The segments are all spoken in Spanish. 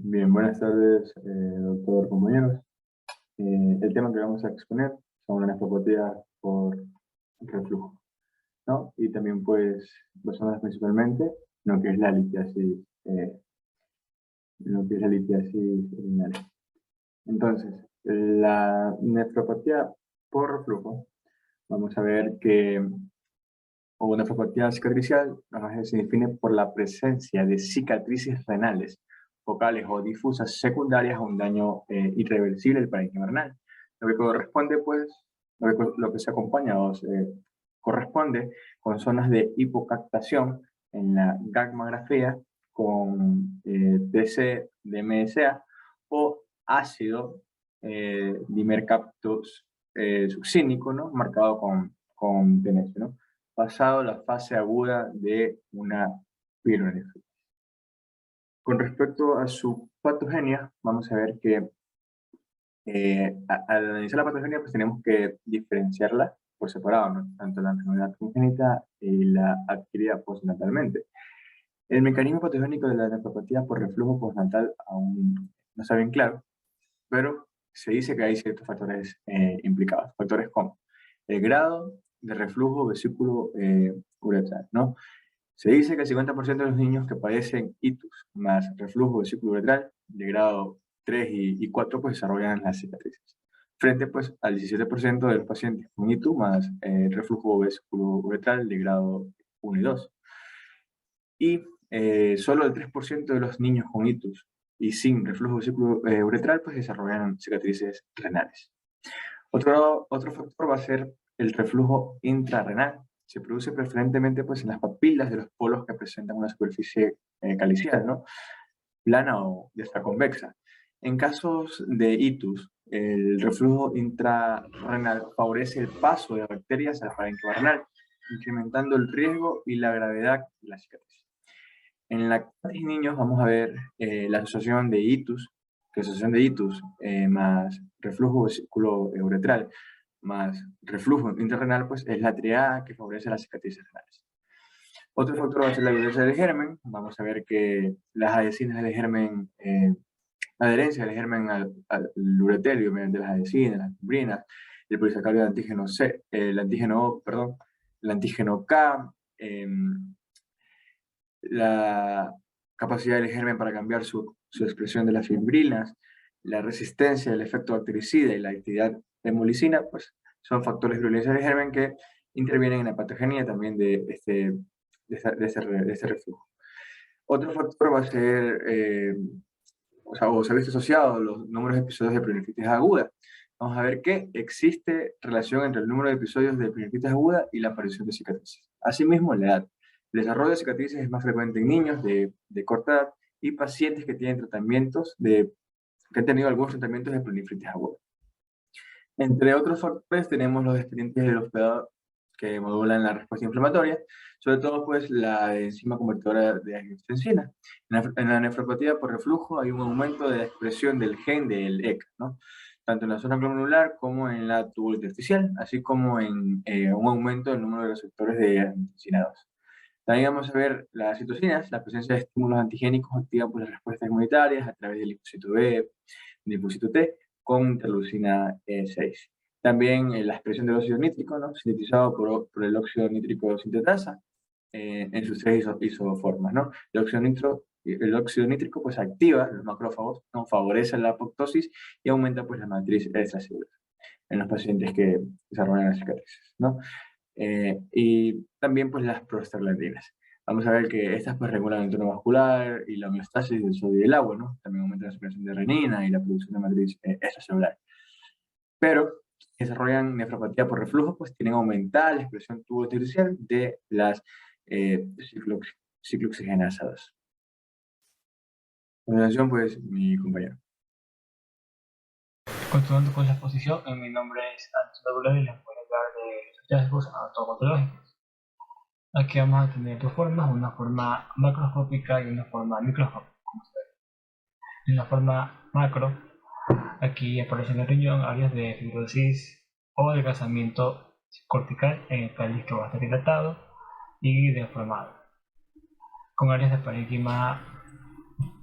Bien, buenas tardes, doctor, compañeros. El tema que vamos a exponer son las nefropatías por reflujo, ¿no? Y también, pues, basadas principalmente en lo que es la litiasis urinaria. Entonces, la nefropatía por reflujo, vamos a ver que, o nefropatía cicatricial, se define por la presencia de cicatrices renales focales o difusas secundarias a un daño irreversible del parénquima renal. Lo que corresponde, pues, lo que se acompaña o se corresponde con zonas de hipocaptación en la gagmografía con TC de MSA o ácido dimercaptos succínico, ¿no? Marcado con TNS, ¿no? Pasado la fase aguda de una pielonefritis. Con respecto a su patogenia, vamos a ver que al analizar la patogenia, pues tenemos que diferenciarla por separado, ¿no? Tanto la enfermedad congénita y la adquirida postnatalmente. El mecanismo patogénico de la nefropatía por reflujo postnatal aún no está bien claro, pero se dice que hay ciertos factores implicados, factores como el grado de reflujo vesículo uretral, ¿no? Se dice que el 50% de los niños que padecen itus más reflujo vesículo uretral de grado 3 y 4 pues desarrollan las cicatrices. Frente pues al 17% de los pacientes con itus más reflujo vesículo uretral de grado 1 y 2. Y solo el 3% de los niños con itus y sin reflujo vesículo uretral pues desarrollan cicatrices renales. Otro factor va a ser el reflujo intrarrenal. Se produce preferentemente pues, en las papilas de los polos que presentan una superficie caliciada, ¿no? Plana o ya está convexa. En casos de itus, el reflujo intrarrenal favorece el paso de bacterias al parénquima renal, incrementando el riesgo y la gravedad de la cicatriz. En la niños vamos a ver la asociación de itus, más reflujo vesículo uretral más reflujo intrarrenal, pues es la triada que favorece las cicatrices renales. Otro factor va a ser la violencia del germen. Vamos a ver que las adhesinas del germen, adherencia del germen al uretelio mediante las adhesinas, las fibrinas, el polisacárido de antígeno C, el antígeno O, perdón, el antígeno K, la capacidad del germen para cambiar su expresión de las fibrinas, la resistencia, el efecto bactericida y la actividad de hemolicina, pues son factores de violencia del germen que intervienen en la patogenia también de este reflujo. Otro factor va a ser, o se ha visto asociado los números de episodios de pielonefritis aguda. Vamos a ver que existe relación entre el número de episodios de pielonefritis aguda y la aparición de cicatrices. Asimismo, la edad. El desarrollo de cicatrices es más frecuente en niños de corta edad y pacientes que tienen que han tenido algunos tratamientos de pielonefritis aguda. Entre otros factores tenemos los expedientes del hospedador que modulan la respuesta inflamatoria, sobre todo pues la enzima convertidora de angiotensina. En la nefropatía por reflujo hay un aumento de la expresión del gen del ECA, ¿no? Tanto en la zona glomerular como en la túbulo intersticial, así como en un aumento del número de receptores de angiotensina 2. También vamos a ver las citocinas, la presencia de estímulos antigénicos activa por las respuestas inmunitarias a través del linfocito B, del linfocito T, con interleucina 6. También la expresión del óxido nítrico, ¿no? Sintetizado por el óxido nítrico sintetasa en sus tres isoformas, ¿no? El óxido nítrico pues activa los macrófagos, ¿no? Favorece la apoptosis y aumenta pues la matriz extracelular en los pacientes que desarrollan las cicatrices, ¿no? Y también pues las prostaglandinas. Vamos a ver que estas pues regulan el tono vascular y la homeostasis del sodio y el agua, ¿no? También aumenta la secreción de renina y la producción de matriz extracelular. Pero desarrollan nefropatía por reflujo, pues tienen aumentada la expresión tubo-arterial de las ciclooxigenasadas. A continuación, pues, mi compañero. Continuando con la exposición, mi nombre es Antonio Doble y les voy a hablar de los hallazgos anatomopatológicos. Aquí vamos a tener dos formas, una forma macroscópica y una forma microscópica, como se ve. En la forma macro, aquí aparecen en el riñón áreas de fibrosis o adelgazamiento cortical en el cáliz que va a estar dilatado y deformado, con áreas de parénquima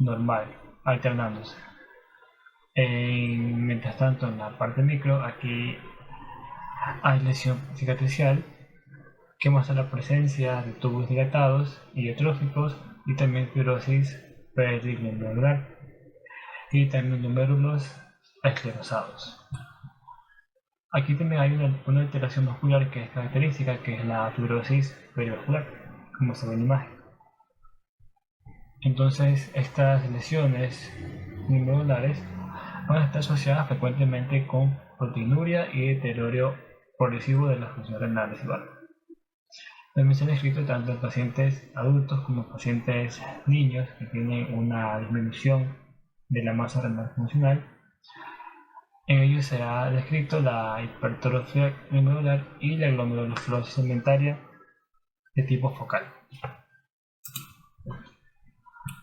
normal. alternándose. Mientras tanto, en la parte micro, aquí hay lesión cicatricial que muestra la presencia de tubos dilatados y atróficos y también fibrosis periglomerular y también glomérulos esclerosados. Aquí también hay una alteración vascular que es característica, que es la fibrosis perivascular, como se ve en la imagen. Entonces, estas lesiones glomerulares van a estar asociadas frecuentemente con proteinuria y deterioro progresivo de la función renal residual. También se han descrito tanto en pacientes adultos como en pacientes niños que tienen una disminución de la masa renal funcional. En ellos se ha descrito la hipertrofia glomerular y la glomerulosclerosis segmentaria de tipo focal.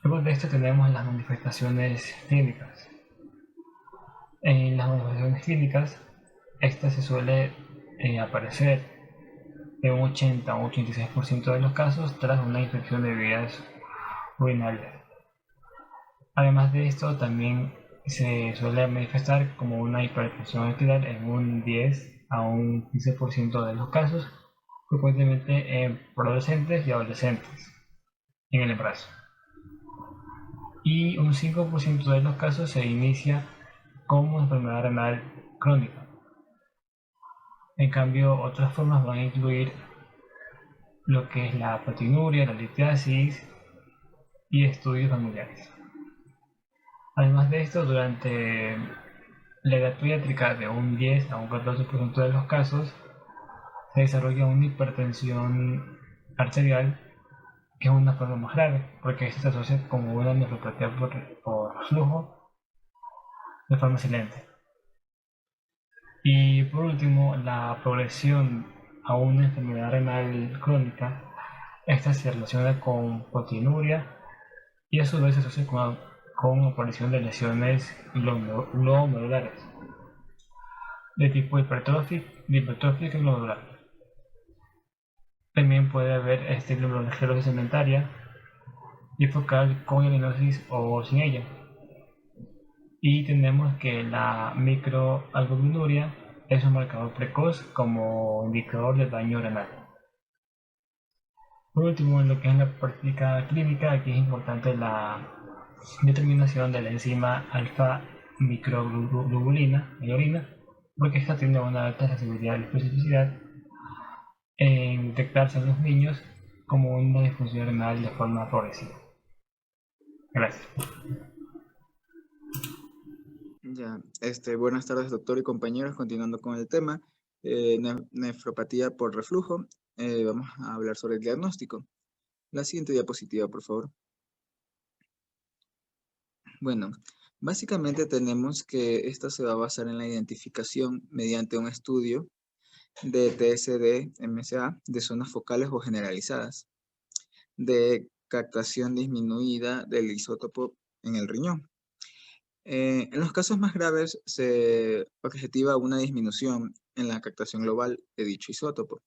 Luego de esto tenemos las manifestaciones clínicas. En las manifestaciones clínicas, esta se suele aparecer en un 80 o 86% de los casos tras una infección de vías urinarias. Además de esto, también se suele manifestar como una hipertensión arterial en un 10 a un 15% de los casos, frecuentemente en adolescentes y adolescentes en el embarazo. Y un 5% de los casos se inicia como enfermedad renal crónica. En cambio, otras formas van a incluir lo que es la proteinuria, la litiasis y estudios familiares. Además de esto, durante la edad pediátrica de un 10 a un 14% de los casos se desarrolla una hipertensión arterial, que es una forma más grave, porque esto se asocia como una nefropatía por flujo de forma silente. Y por último, la progresión a una enfermedad renal crónica, esta se relaciona con proteinuria y a su vez se asocia con aparición de lesiones glomerulares de tipo hipertrófica y glomerular. También puede haber glomerulosclerosis segmentaria y focal con diagnosis o sin ella. Y tenemos que la microalbuminuria es un marcador precoz como indicador de daño renal. Por último, en lo que es la práctica clínica, aquí es importante la determinación de la enzima alfa microglobulina en la orina, porque esta tiene una alta sensibilidad y especificidad en detectarse en los niños como una disfunción renal de forma progresiva. Gracias. Ya, buenas tardes, doctor y compañeros. Continuando con el tema, nefropatía por reflujo, vamos a hablar sobre el diagnóstico. La siguiente diapositiva, por favor. Bueno, básicamente tenemos que esta se va a basar en la identificación mediante un estudio de TSD-MSA de zonas focales o generalizadas, de captación disminuida del isótopo en el riñón. En los casos más graves se objetiva una disminución en la captación global de dicho isótopo.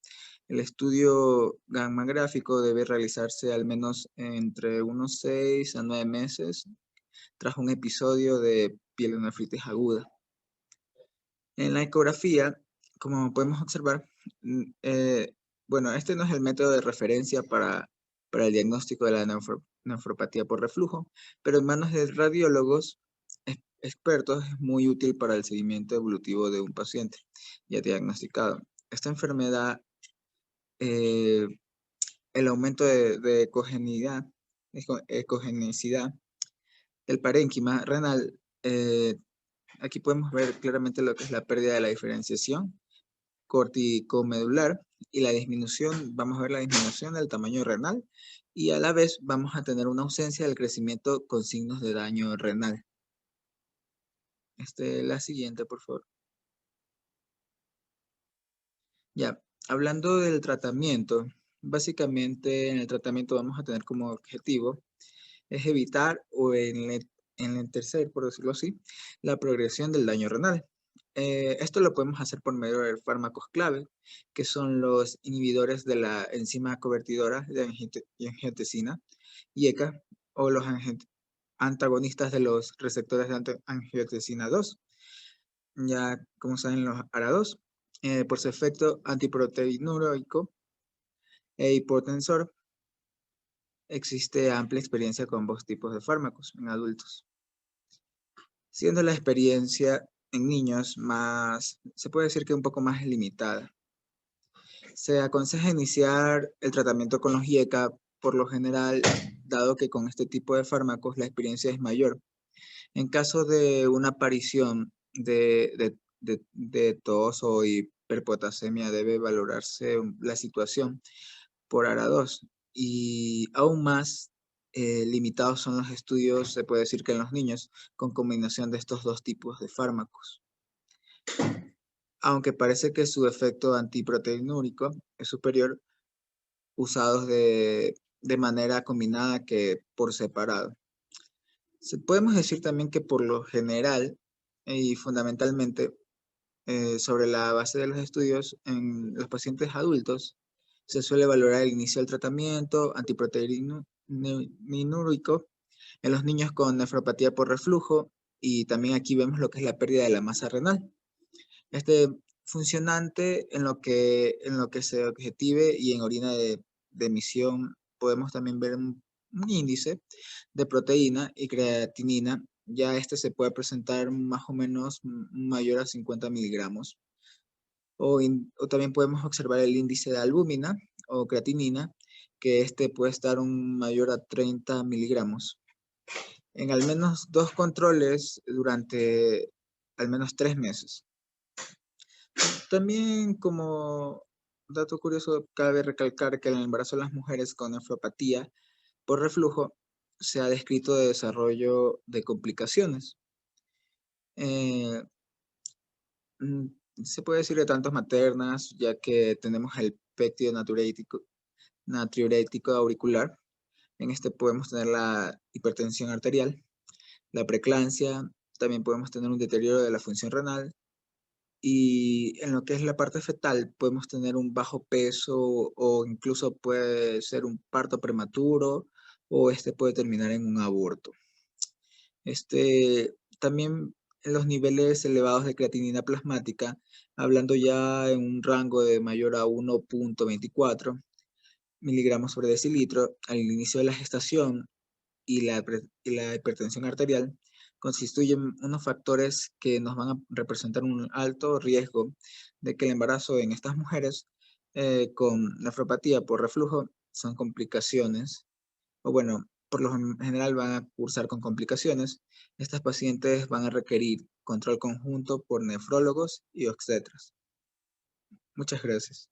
El estudio gamma gráfico debe realizarse al menos entre unos 6 a 9 meses tras un episodio de pielonefritis aguda. En la ecografía, como podemos observar, bueno, este no es el método de referencia para el diagnóstico de la nefropatía por reflujo, pero en manos de radiólogos expertos es muy útil para el seguimiento evolutivo de un paciente ya diagnosticado. Esta enfermedad, el aumento de ecogenicidad del parénquima renal, aquí podemos ver claramente lo que es la pérdida de la diferenciación corticomedular y la disminución, vamos a ver la disminución del tamaño renal y a la vez vamos a tener una ausencia del crecimiento con signos de daño renal. La siguiente, por favor. Ya, hablando del tratamiento, básicamente en el tratamiento vamos a tener como objetivo es evitar o enlentecer, por decirlo así, la progresión del daño renal. Esto lo podemos hacer por medio de fármacos clave, que son los inhibidores de la enzima convertidora de angiotensina y ECA, o los antagonistas de los receptores de angiotensina 2, ya como saben los ARA2, por su efecto antiproteinúrico e hipotensor. Existe amplia experiencia con ambos tipos de fármacos en adultos, siendo la experiencia en niños se puede decir que un poco más limitada. Se aconseja iniciar el tratamiento con los IECA por lo general, dado que con este tipo de fármacos la experiencia es mayor. En caso de una aparición de tos o hiperpotasemia, debe valorarse la situación por ARA2. Y aún más limitados son los estudios, se puede decir que en los niños, con combinación de estos dos tipos de fármacos. Aunque parece que su efecto antiproteinúrico es superior usados de manera combinada que por separado. Podemos decir también que por lo general y fundamentalmente sobre la base de los estudios en los pacientes adultos se suele valorar el inicio del tratamiento antiproteinúrico en los niños con nefropatía por reflujo, y también aquí vemos lo que es la pérdida de la masa renal. Este funcionante en lo que se objetive y en orina de emisión podemos también ver un índice de proteína y creatinina. Ya este se puede presentar más o menos mayor a 50 miligramos. O también podemos observar el índice de albúmina o creatinina, que este puede estar mayor a 30 miligramos. En al menos 2 controles durante al menos 3 meses. También como dato curioso, cabe recalcar que el embarazo de las mujeres con nefropatía por reflujo se ha descrito de desarrollo de complicaciones. Se puede decir de tantos maternas, ya que tenemos el péptido natriurético auricular. En este podemos tener la hipertensión arterial, la preeclampsia, también podemos tener un deterioro de la función renal, y en lo que es la parte fetal podemos tener un bajo peso o incluso puede ser un parto prematuro o este puede terminar en un aborto. También los niveles elevados de creatinina plasmática, hablando ya en un rango de mayor a 1.24 miligramos sobre decilitro al inicio de la gestación y la hipertensión arterial, constituyen unos factores que nos van a representar un alto riesgo de que el embarazo en estas mujeres con nefropatía por reflujo son complicaciones, o bueno, por lo general van a cursar con complicaciones. Estas pacientes van a requerir control conjunto por nefrólogos y obstetras. Muchas gracias.